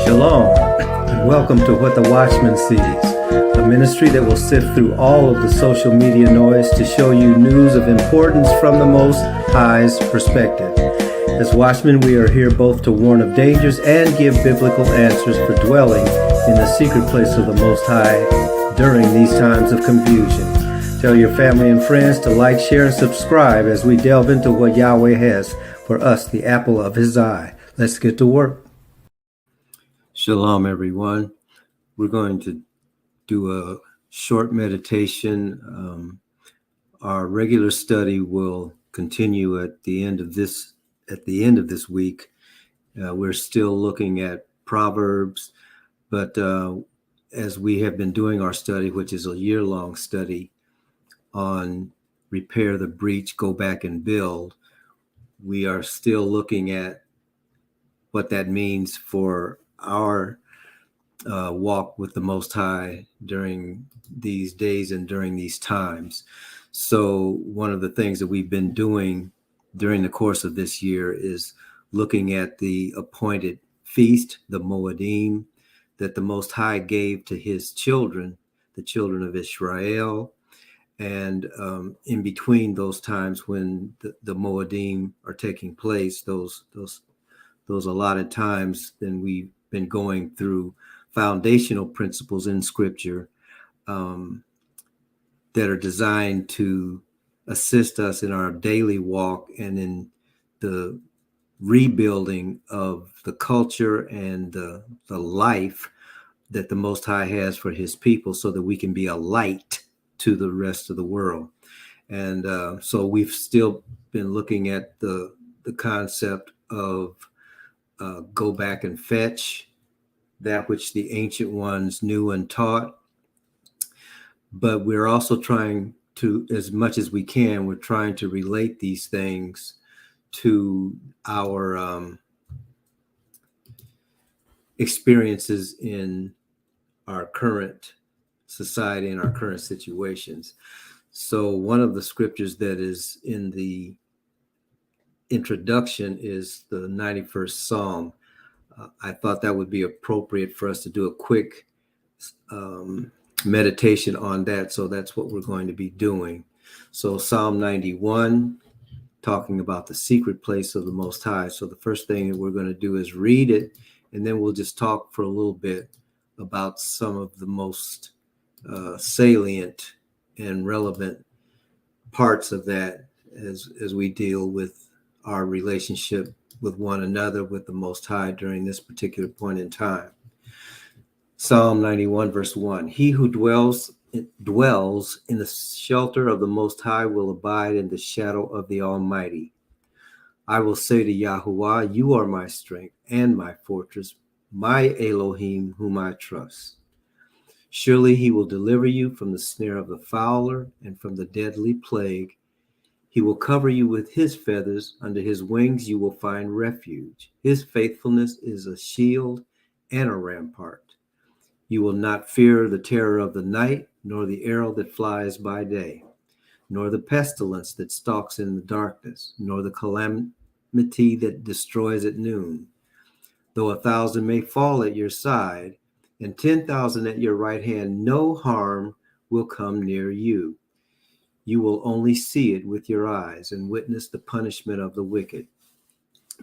Shalom, and welcome to What the Watchman Sees, a ministry that will sift through all of the social media noise to show you news of importance from the Most High's perspective. As watchmen, we are here both to warn of dangers and give biblical answers for dwelling in the secret place of the Most High during these times of confusion. Tell your family and friends to like, share, and subscribe as we delve into what Yahweh has for us, the apple of His eye. Let's get to work. Shalom, everyone. We're going to do a short meditation. Our regular study will continue at the end of this week. We're still looking at Proverbs, but as we have been doing our study, which is a year-long study on repair the breach, go back and build, we are still looking at what that means for our walk with the Most High during these days and during these times. So one of the things that we've been doing during the course of this year is looking at the appointed feast, the Moedim, that the Most High gave to his children, the children of Israel. And in between those times when the Moedim are taking place, those allotted times, then we've been going through foundational principles in Scripture that are designed to assist us in our daily walk and in the rebuilding of the culture and the life that the Most High has for his people so that we can be a light to the rest of the world. And so we've still been looking at the concept of go back and fetch that which the ancient ones knew and taught. But we're also trying to, as much as we can, we're trying to relate these things to our experiences in our current society and our current situations. So one of the scriptures that is in the introduction is the 91st Psalm. I thought that would be appropriate for us to do a quick meditation on that. So that's what we're going to be doing. So Psalm 91, talking about the secret place of the Most High. So the first thing that we're going to do is read it, and then we'll just talk for a little bit about some of the most salient and relevant parts of that as we deal with our relationship with one another, with the Most High during this particular point in time. Psalm 91, verse 1. He who dwells in the shelter of the Most High will abide in the shadow of the Almighty. I will say to Yahuwah, you are my strength and my fortress, my Elohim, whom I trust. Surely he will deliver you from the snare of the fowler and from the deadly plague. He will cover you with his feathers. Under his wings you will find refuge. His faithfulness is a shield and a rampart. You will not fear the terror of the night, nor the arrow that flies by day, nor the pestilence that stalks in the darkness, nor the calamity that destroys at noon. Though 1,000 may fall at your side, and 10,000 at your right hand, no harm will come near you. You will only see it with your eyes and witness the punishment of the wicked.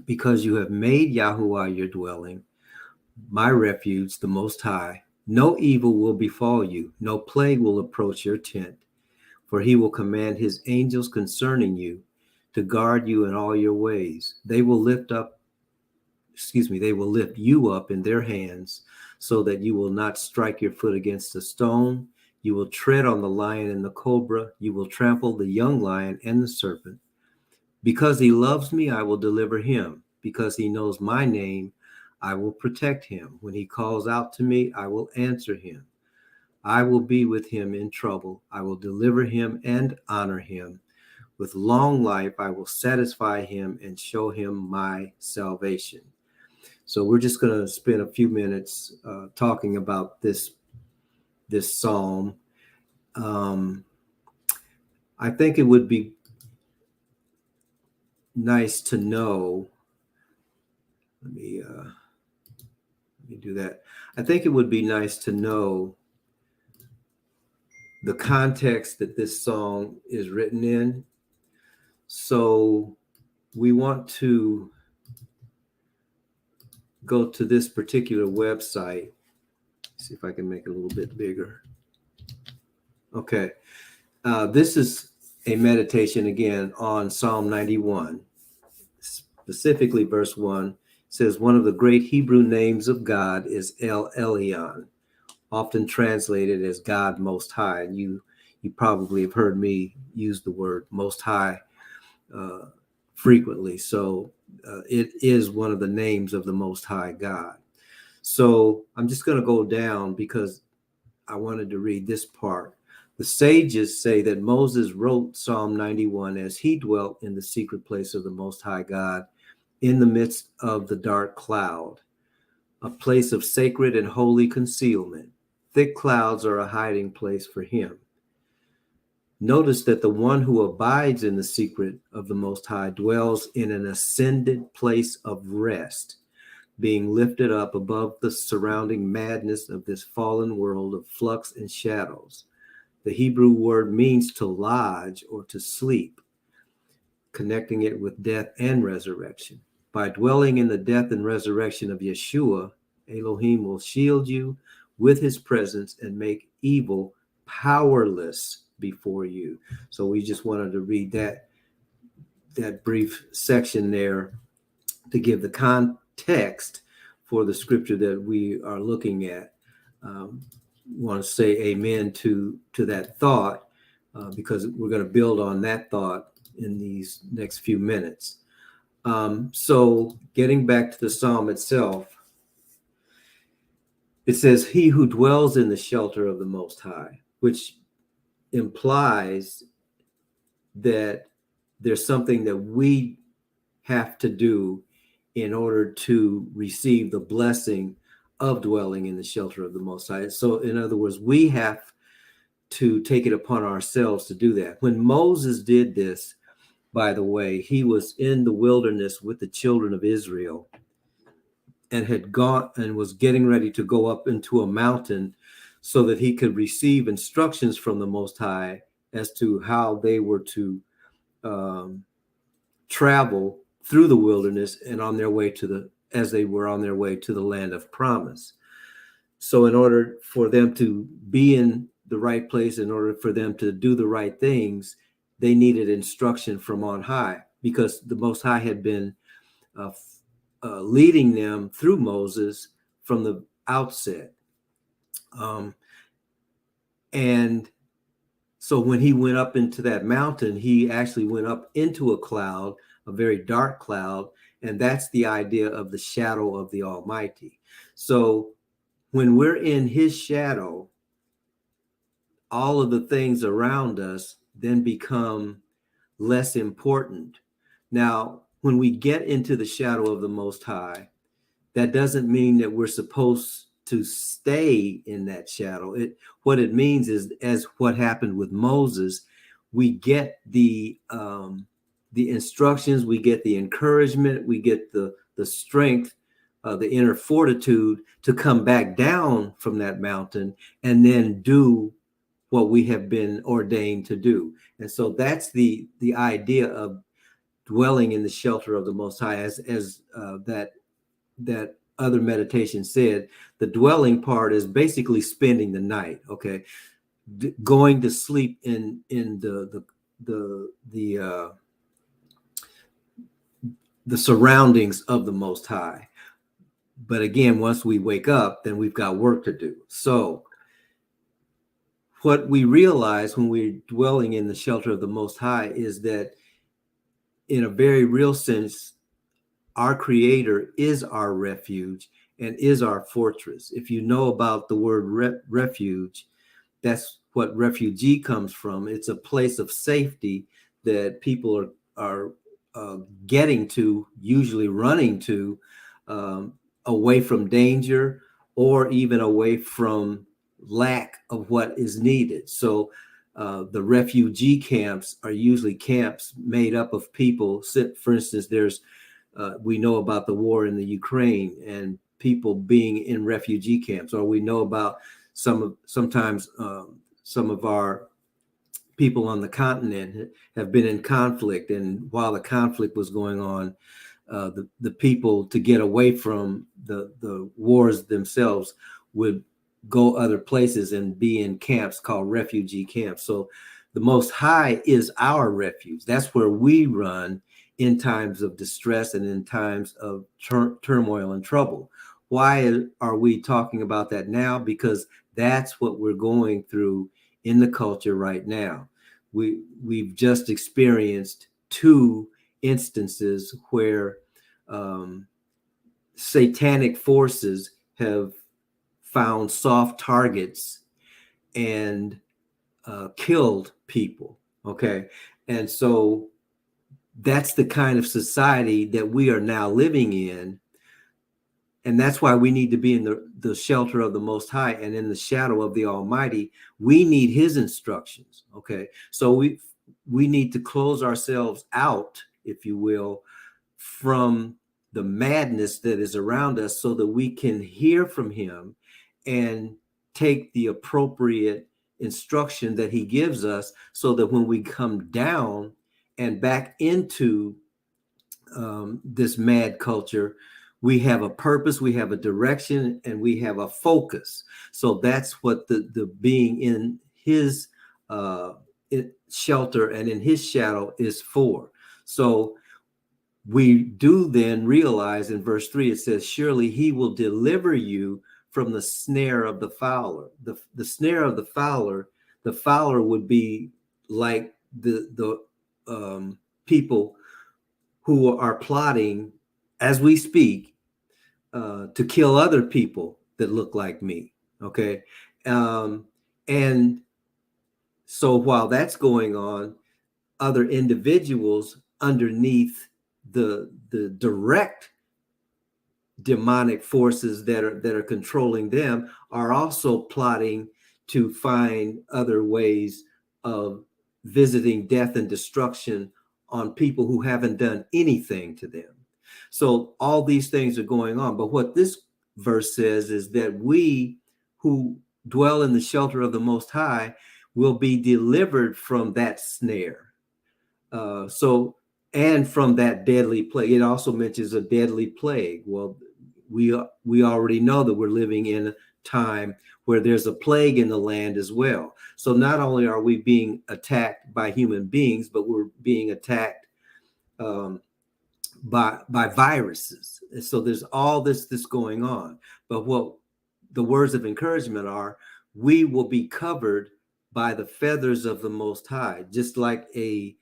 Because you have made Yahuwah your dwelling, my refuge, the Most High, no evil will befall you, no plague will approach your tent. For he will command his angels concerning you to guard you in all your ways. They will lift you up in their hands so that you will not strike your foot against a stone. You will tread on the lion and the cobra. You will trample the young lion and the serpent. Because he loves me, I will deliver him. Because he knows my name, I will protect him. When he calls out to me, I will answer him. I will be with him in trouble. I will deliver him and honor him. With long life, I will satisfy him and show him my salvation. So we're just going to spend a few minutes talking about this psalm. I think it would be nice to know. Let me do that. I think it would be nice to know the context that this song is written in. So we want to go to this particular website. See if I can make it a little bit bigger. Okay. This is a meditation again on Psalm 91, specifically verse 1. It says, one of the great Hebrew names of God is Elyon, often translated as God Most High. And you probably have heard me use the word Most High frequently. So it is one of the names of the Most High God. So I'm just going to go down because I wanted to read this part. The sages say that Moses wrote Psalm 91 as he dwelt in the secret place of the Most High God in the midst of the dark cloud, a place of sacred and holy concealment. Thick clouds are a hiding place for him. Notice that the one who abides in the secret of the Most High dwells in an ascended place of rest, being lifted up above the surrounding madness of this fallen world of flux and shadows. The Hebrew word means to lodge or to sleep, connecting it with death and resurrection. By dwelling in the death and resurrection of Yeshua, Elohim will shield you with his presence and make evil powerless before you. So we just wanted to read that brief section there to give the context for the scripture that we are looking at. Want to say amen to that thought because we're going to build on that thought in these next few minutes. So getting back to the psalm itself, it says, he who dwells in the shelter of the Most High, which implies that there's something that we have to do in order to receive the blessing of dwelling in the shelter of the Most High. So in other words, we have to take it upon ourselves to do that. When Moses did this, by the way, he was in the wilderness with the children of Israel and had gone and was getting ready to go up into a mountain so that he could receive instructions from the Most High as to how they were to travel through the wilderness and on their way as they were on their way to the land of promise. So in order for them to be in the right place, in order for them to do the right things, they needed instruction from on high, because the Most High had been leading them through Moses from the outset. And so when he went up into that mountain, he actually went up into a cloud, a very dark cloud, and that's the idea of the shadow of the Almighty. So when we're in his shadow, all of the things around us then become less important. Now, when we get into the shadow of the Most High, that doesn't mean that we're supposed to stay in that shadow. What it means is, as what happened with Moses, we get the instructions, we get the encouragement, we get the strength, the inner fortitude to come back down from that mountain and then do what we have been ordained to do. And so that's the idea of dwelling in the shelter of the Most High, as that other meditation said. The dwelling part is basically spending the night, okay, going to sleep in the surroundings of the Most High. But again, once we wake up, then we've got work to do. So what we realize when we're dwelling in the shelter of the Most High is that, in a very real sense, our Creator is our refuge and is our fortress. If you know about the word refuge, that's what refugee comes from. It's a place of safety that people are getting to, usually running to, away from danger or even away from lack of what is needed. So the refugee camps are usually camps made up of people. For instance, we know about the war in the Ukraine, and people being in refugee camps, or we know about sometimes some of our people on the continent have been in conflict, and while the conflict was going on, the people, to get away from the wars themselves, would go other places and be in camps called refugee camps. So the Most High is our refuge. That's where we run in times of distress and in times of turmoil and trouble. Why are we talking about that now? Because that's what we're going through in the culture right now. We've just experienced two instances where satanic forces have found soft targets and killed people. Okay. And so that's the kind of society that we are now living in. And that's why we need to be in the shelter of the Most High and in the shadow of the Almighty. We need his instructions. Okay. So we need to close ourselves out, if you will, from the madness that is around us, so that we can hear from him and take the appropriate instruction that he gives us, so that when we come down and back into this mad culture, we have a purpose, we have a direction, and we have a focus. So that's what the being in his shelter and in his shadow is for. So we do then realize in verse 3, it says, surely he will deliver you from the snare of the fowler. The snare of the fowler would be like the people who are plotting as we speak to kill other people that look like me. Okay. And so while that's going on, other individuals underneath the direct demonic forces that are controlling them are also plotting to find other ways of visiting death and destruction on people who haven't done anything to them. So all these things are going on. But what this verse says is that we who dwell in the shelter of the Most High will be delivered from that snare. And from that deadly plague. It also mentions a deadly plague. Well, we already know that we're living in a time where there's a plague in the land as well. So not only are we being attacked by human beings, but we're being attacked by viruses. And so there's all this going on. But what the words of encouragement are, we will be covered by the feathers of the Most High, just like a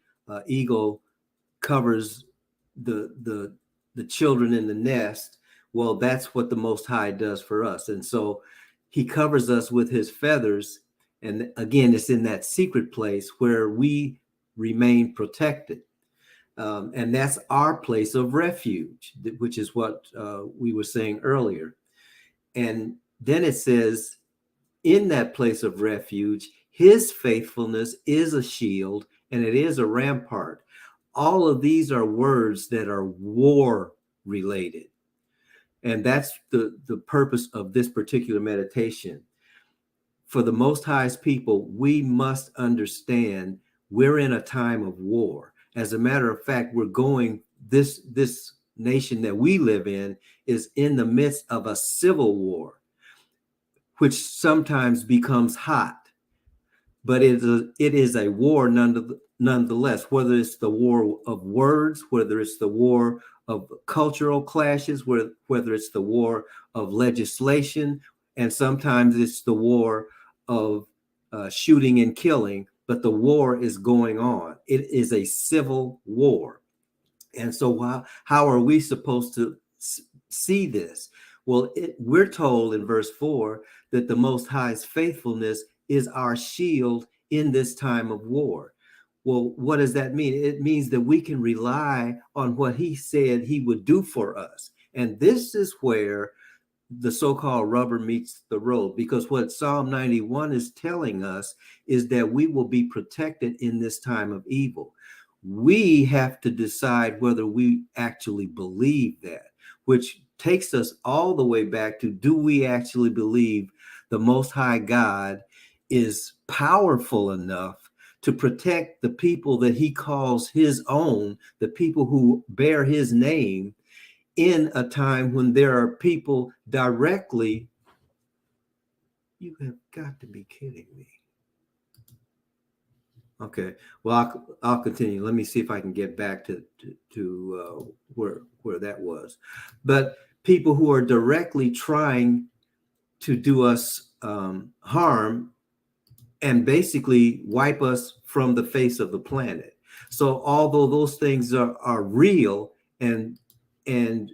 eagle covers the children in the nest. Well, that's what the Most High does for us. And so he covers us with his feathers. And again, it's in that secret place where we remain protected. And that's our place of refuge, which is what we were saying earlier. And then it says, in that place of refuge, his faithfulness is a shield and it is a rampart. All of these are words that are war related. And that's the purpose of this particular meditation. For the Most High's people, we must understand we're in a time of war. As a matter of fact, this nation that we live in is in the midst of a civil war, which sometimes becomes hot. But it is a war nonetheless, whether it's the war of words, whether it's the war of cultural clashes, whether it's the war of legislation, and sometimes it's the war of shooting and killing, but the war is going on. It is a civil war. And so how are we supposed to see this? Well, we're told in verse 4 that the Most High's faithfulness is our shield in this time of war. Well, what does that mean? It means that we can rely on what he said he would do for us. And this is where the so-called rubber meets the road, because what Psalm 91 is telling us is that we will be protected in this time of evil. We have to decide whether we actually believe that, which takes us all the way back to, do we actually believe the Most High God is powerful enough to protect the people that he calls his own, the people who bear his name, in a time when there are people directly? You have got to be kidding me. Okay, well, I'll continue. Let me see if I can get back to where that was. But people who are directly trying to do us harm and basically wipe us from the face of the planet. So although those things are real, and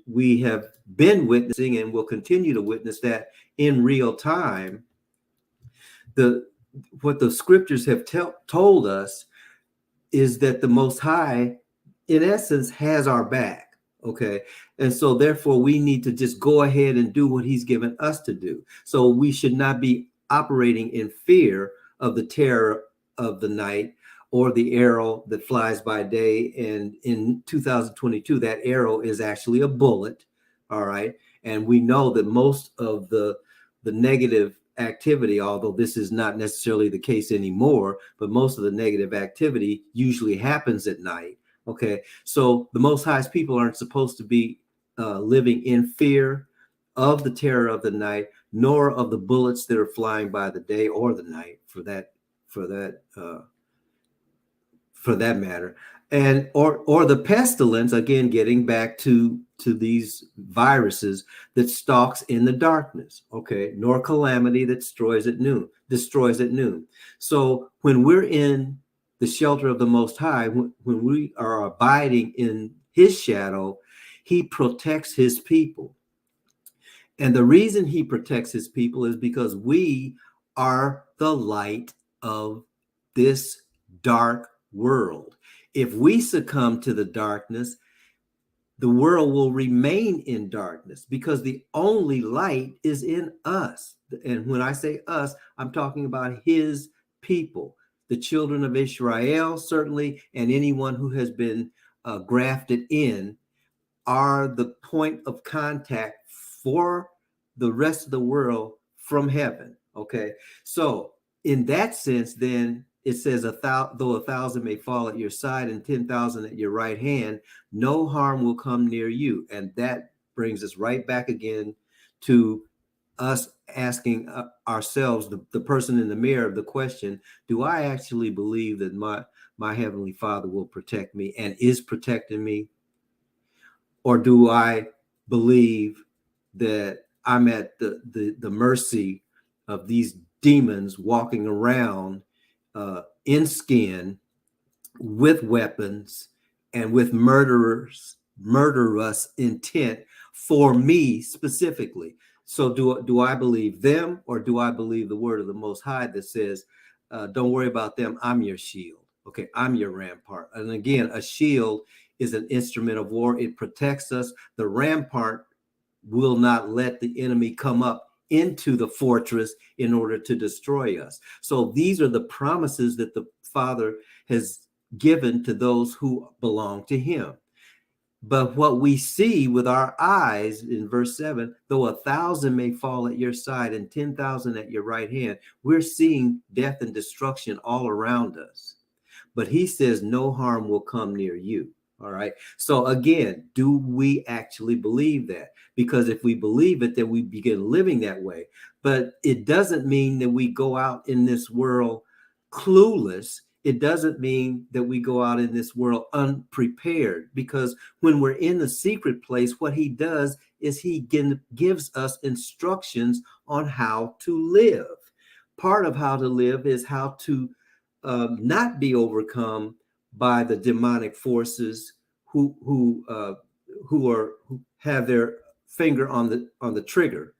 we have been witnessing and will continue to witness that in real time, what the scriptures have told us is that the Most High, in essence, has our back. Okay. And so therefore we need to just go ahead and do what he's given us to do. So we should not be operating in fear of the terror of the night or the arrow that flies by day. And in 2022, that arrow is actually a bullet. All right. And we know that most of the negative activity, although this is not necessarily the case anymore, but most of the negative activity usually happens at night. Okay, so the Most High's people aren't supposed to be living in fear of the terror of the night, nor of the bullets that are flying by the day or the night, for that matter, and or the pestilence. Again, getting back to these viruses that stalks in the darkness. Okay, nor calamity that destroys at noon. So when we're in the shelter of the Most High, when we are abiding in his shadow, he protects his people. And the reason he protects his people is because we are the light of this dark world. If we succumb to the darkness, the world will remain in darkness, because the only light is in us. And when I say us, I'm talking about his people, the children of Israel, certainly, and anyone who has been grafted in, are the point of contact for the rest of the world from heaven. Okay, so in that sense, then it says, though 1,000 may fall at your side and 10,000 at your right hand, no harm will come near you. And that brings us right back again to us asking ourselves, the person in the mirror, the question: do I actually believe that my heavenly Father will protect me and is protecting me? Or do I believe that I'm at the mercy of these demons walking around in skin, with weapons and with murderous intent for me specifically? So do I believe them, or do I believe the word of the Most High that says, don't worry about them, I'm your shield? Okay, I'm your rampart. And again, a shield is an instrument of war. It protects us. The rampart will not let the enemy come up into the fortress in order to destroy us. So these are the promises that the Father has given to those who belong to him. But what we see with our eyes in verse 7, though 1,000 may fall at your side and 10,000 at your right hand, we're seeing death and destruction all around us. But he says no harm will come near you. All right. So again, do we actually believe that? Because if we believe it, then we begin living that way. But it doesn't mean that we go out in this world clueless. It doesn't mean that we go out in this world unprepared, because when we're in the secret place, what he does is he gives us instructions on how to live. Part of how to live is how to not be overcome by the demonic forces who have their finger on the trigger,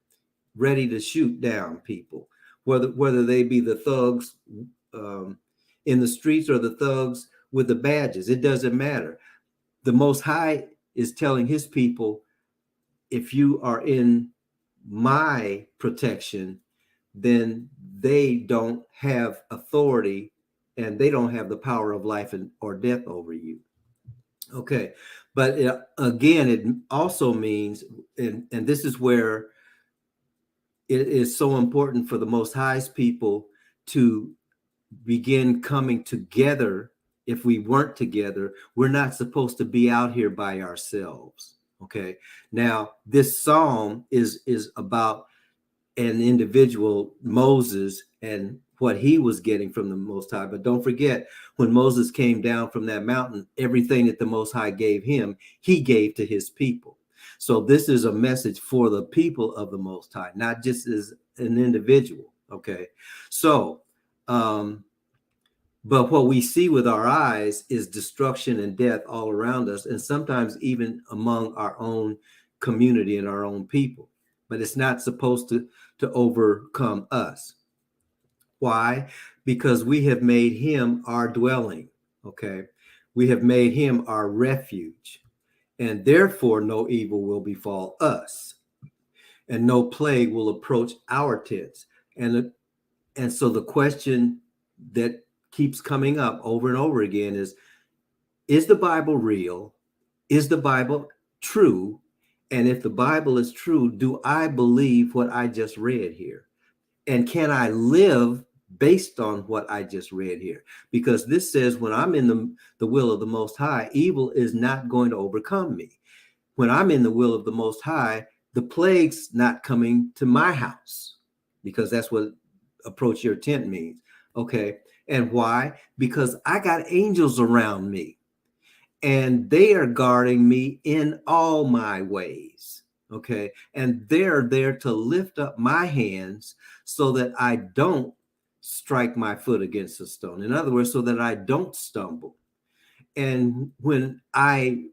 ready to shoot down people, whether they be the thugs in the streets or the thugs with the badges. It doesn't matter. The Most High is telling his people, if you are in my protection, then they don't have authority and they don't have the power of life or death over you. Okay. But again, it also means, and this is where it is so important for the Most High's people to begin coming together. If we weren't together, we're not supposed to be out here by ourselves. Okay. Now, this psalm is about an individual, Moses, and what he was getting from the Most High. But don't forget, when Moses came down from that mountain, everything that the Most High gave him, he gave to his people. So this is a message for the people of the Most High, not just as an individual. Okay. So, but what we see with our eyes is destruction and death all around us, and sometimes even among our own community and our own people. But it's not supposed to overcome us. Why? Because we have made him our dwelling. Okay. We have made him our refuge, and therefore no evil will befall us, and no plague will approach our tents. And so the question that keeps coming up over and over again is the Bible real? Is the Bible true? And if the Bible is true, do I believe what I just read here? And can I live based on what I just read here? Because this says when I'm in the will of the Most High, evil is not going to overcome me. When I'm in the will of the Most High, the plague's not coming to my house, because that's what approach your tent means. Okay. And why? Because I got angels around me, and they are guarding me in all my ways. Okay. And they're there to lift up my hands so that I don't strike my foot against a stone. In other words, so that I don't stumble. And when I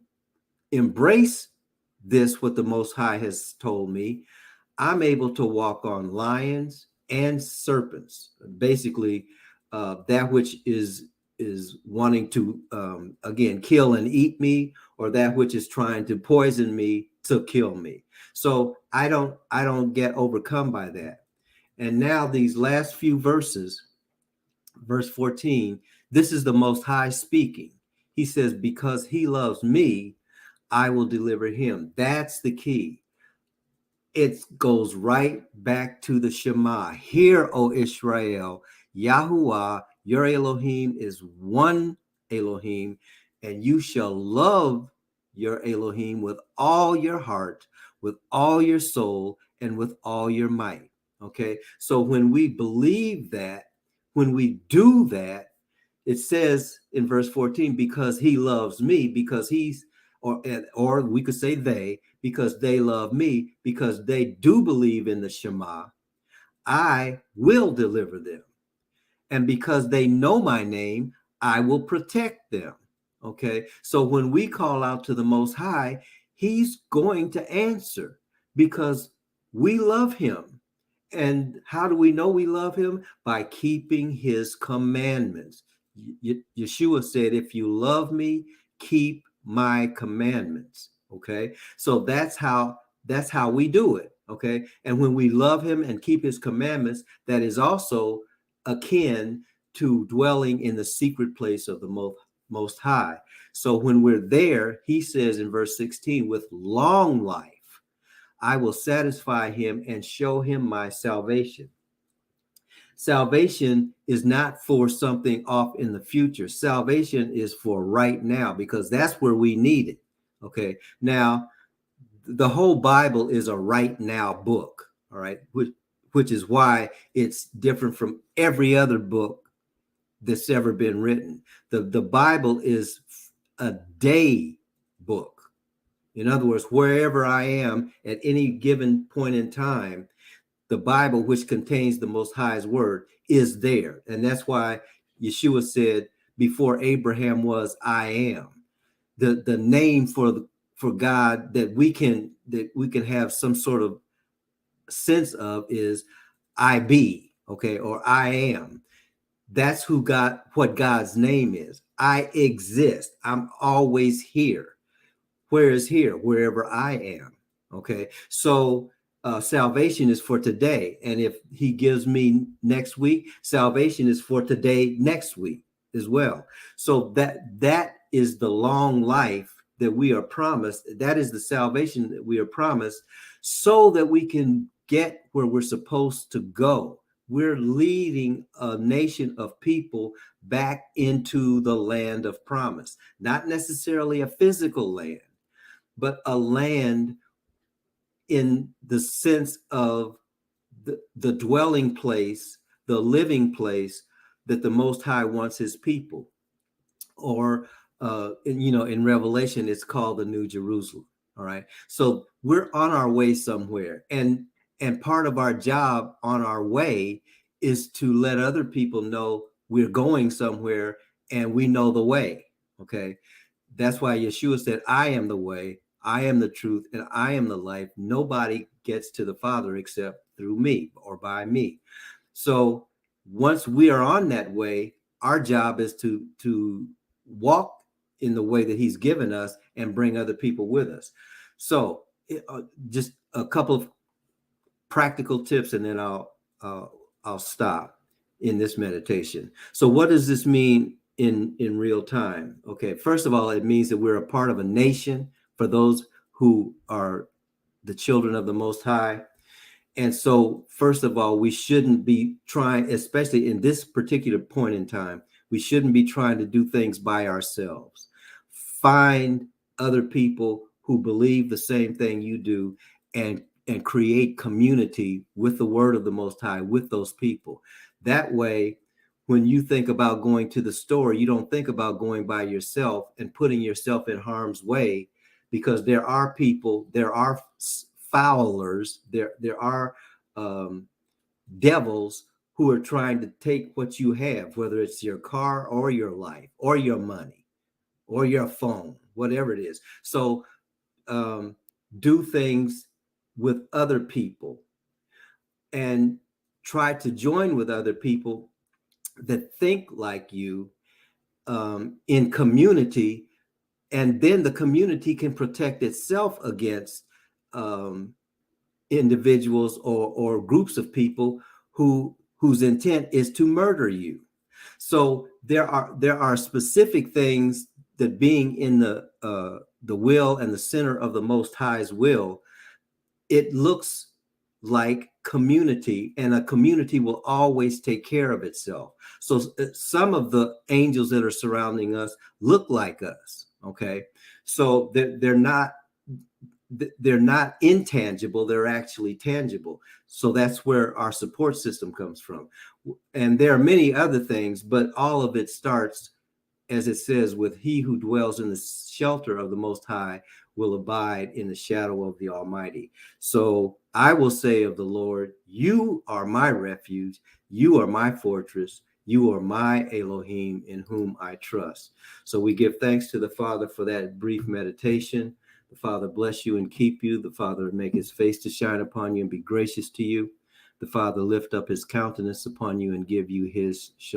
embrace this, what the Most High has told me, I'm able to walk on lions and serpents. Basically, that which is wanting to again kill and eat me, or that which is trying to poison me to kill me. So I don't get overcome by that. And now these last few verses, verse 14, this is the Most High speaking. He says, because he loves me, I will deliver him. That's the key. It goes right back to the Shema. Hear, O Israel, Yahuwah, your Elohim is one Elohim, and you shall love your Elohim with all your heart, with all your soul, and with all your might. Okay. So when we believe that, when we do that, it says in verse 14, because he loves me, because he's, or we could say they, because they love me, because they do believe in the Shema, I will deliver them. And because they know my name, I will protect them. Okay. So when we call out to the Most High, he's going to answer because we love him. And how do we know we love him? By keeping his commandments. Yeshua said, if you love me, keep my commandments. Okay. So that's how we do it. Okay. And when we love him and keep his commandments, that is also akin to dwelling in the secret place of the most high. So when we're there, he says in verse 16, with long life, I will satisfy him and show him my salvation. Salvation is not for something off in the future. Salvation is for right now, because that's where we need it. Okay. Now, the whole Bible is a right now book. All right. Which is why it's different from every other book that's ever been written. The Bible is a day book. In other words, wherever I am at any given point in time, the Bible, which contains the Most High's word, is there. And that's why Yeshua said, before Abraham was, I am. The name for God that we can have some sort of sense of is I be, okay, or I am. That's what God's name is. I exist. I'm always here. Where is here? Wherever I am. Okay. So salvation is for today. And if he gives me next week, salvation is for today, next week as well. So that is the long life that we are promised. That is the salvation that we are promised, so that we can get where we're supposed to go. We're leading a nation of people back into the land of promise, not necessarily a physical land, but a land in the sense of the dwelling place, the living place that the Most High wants his people. Or, in Revelation, it's called the New Jerusalem. All right. So we're on our way somewhere. And part of our job on our way is to let other people know we're going somewhere and we know the way. Okay. That's why Yeshua said, I am the way, I am the truth, and I am the life. Nobody gets to the Father except through me or by me. So once we are on that way, our job is to walk in the way that he's given us and bring other people with us. So just a couple of practical tips, and then I'll stop in this meditation. So what does this mean in real time? Okay, first of all, it means that we're a part of a nation for those who are the children of the Most High. And so, first of all, we shouldn't be trying, especially in this particular point in time, we shouldn't be trying to do things by ourselves. Find other people who believe the same thing you do, and create community with the word of the Most High with those people. That way, when you think about going to the store, you don't think about going by yourself and putting yourself in harm's way, because there are people, there are fowlers, there are devils who are trying to take what you have, whether it's your car or your life or your money or your phone, whatever it is. So do things with other people and try to join with other people that think like you, in community, and then the community can protect itself against individuals or groups of people whose intent is to murder you. So there are specific things that, being in the will and the center of the Most High's will, it looks like community, and a community will always take care of itself. So some of the angels that are surrounding us look like us. Okay, so they're not intangible, they're actually tangible. So that's where our support system comes from. And there are many other things, but all of it starts, as it says, with he who dwells in the shelter of the Most High will abide in the shadow of the Almighty. So I will say of the Lord, you are my refuge, you are my fortress, you are my Elohim, in whom I trust. So we give thanks to the Father for that brief meditation. The Father bless you and keep you. The Father make his face to shine upon you and be gracious to you. The Father lift up his countenance upon you and give you his shalom.